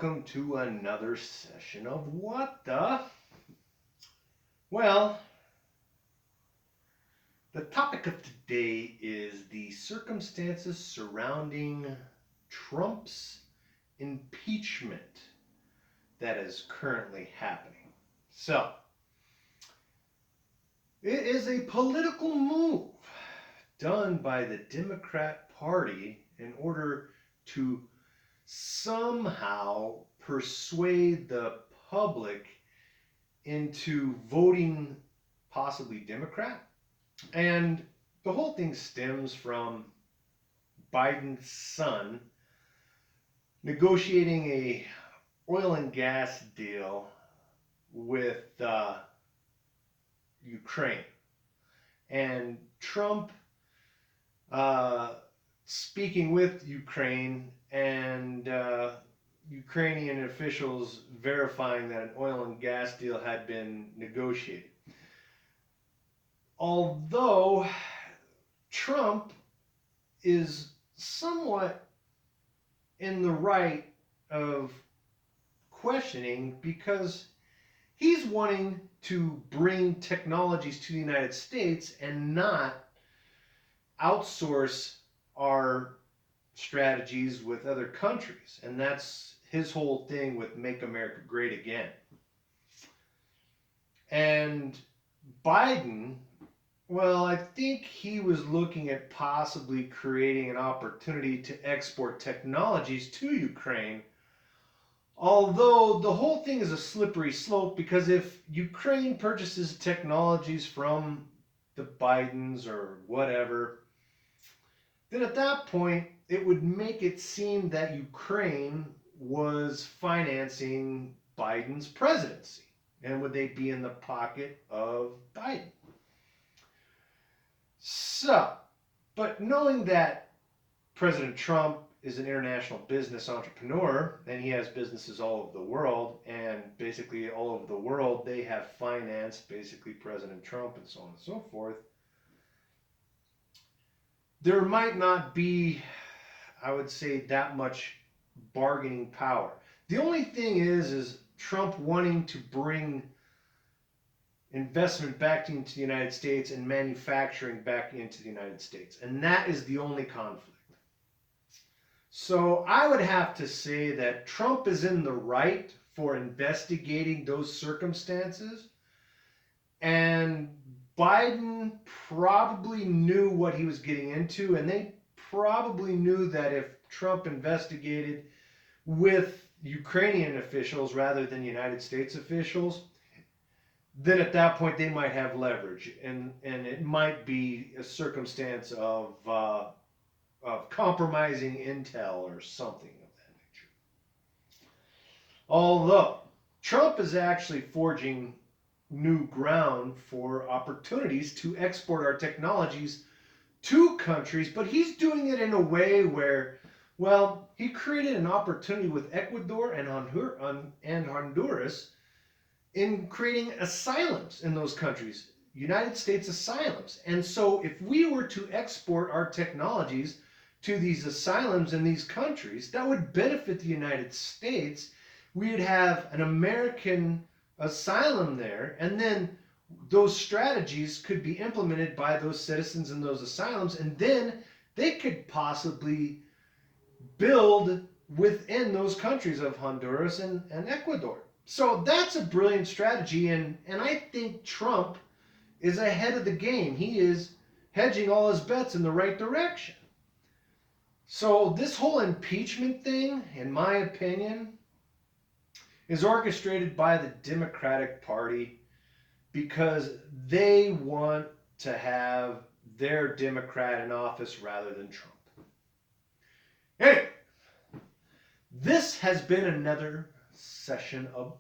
welcome to another session of What the? Well, the topic of today is the circumstances surrounding Trump's impeachment that is currently happening. So, it is a political move done by the Democrat Party in order to somehow persuade the public into voting possibly Democrat. And the whole thing stems from Biden's son negotiating a oil and gas deal with Ukraine. And Trump speaking with Ukraine and Ukrainian officials verifying that an oil and gas deal had been negotiated. Although Trump is somewhat in the right of questioning because he's wanting to bring technologies to the United States and not outsource our strategies with other countries. And that's his whole thing with Make America Great Again. And Biden, well, I think he was looking at possibly creating an opportunity to export technologies to Ukraine. Although the whole thing is a slippery slope because if Ukraine purchases technologies from the Bidens or whatever, then at that point it would make it seem that Ukraine was financing Biden's presidency. And would they be in the pocket of Biden? So, but knowing that President Trump is an international business entrepreneur and he has businesses all over the world, and basically all over the world they have financed basically President Trump and so on and so forth, there might not be, I would say, that much bargaining power. The only thing is Trump wanting to bring investment back into the United States and manufacturing back into the United States. And that is the only conflict. So I would have to say that Trump is in the right for investigating those circumstances. And Biden probably knew what he was getting into, and they probably knew that if Trump investigated with Ukrainian officials rather than United States officials, then at that point they might have leverage, and it might be a circumstance of compromising intel or something of that nature. Although Trump is actually forging new ground for opportunities to export our technologies to countries, but he's doing it in a way where, well, he created an opportunity with Ecuador and Honduras in creating asylums in those countries, United States asylums. And so if we were to export our technologies to these asylums in these countries, that would benefit the United States. We'd have an American asylum there, and then those strategies could be implemented by those citizens in those asylums, and then they could possibly build within those countries of Honduras and Ecuador. So that's a brilliant strategy, and I think Trump is ahead of the game. He is hedging all his bets in the right direction. So this whole impeachment thing, in my opinion, is orchestrated by the Democratic Party because they want to have their Democrat in office rather than Trump. Anyway, this has been another session of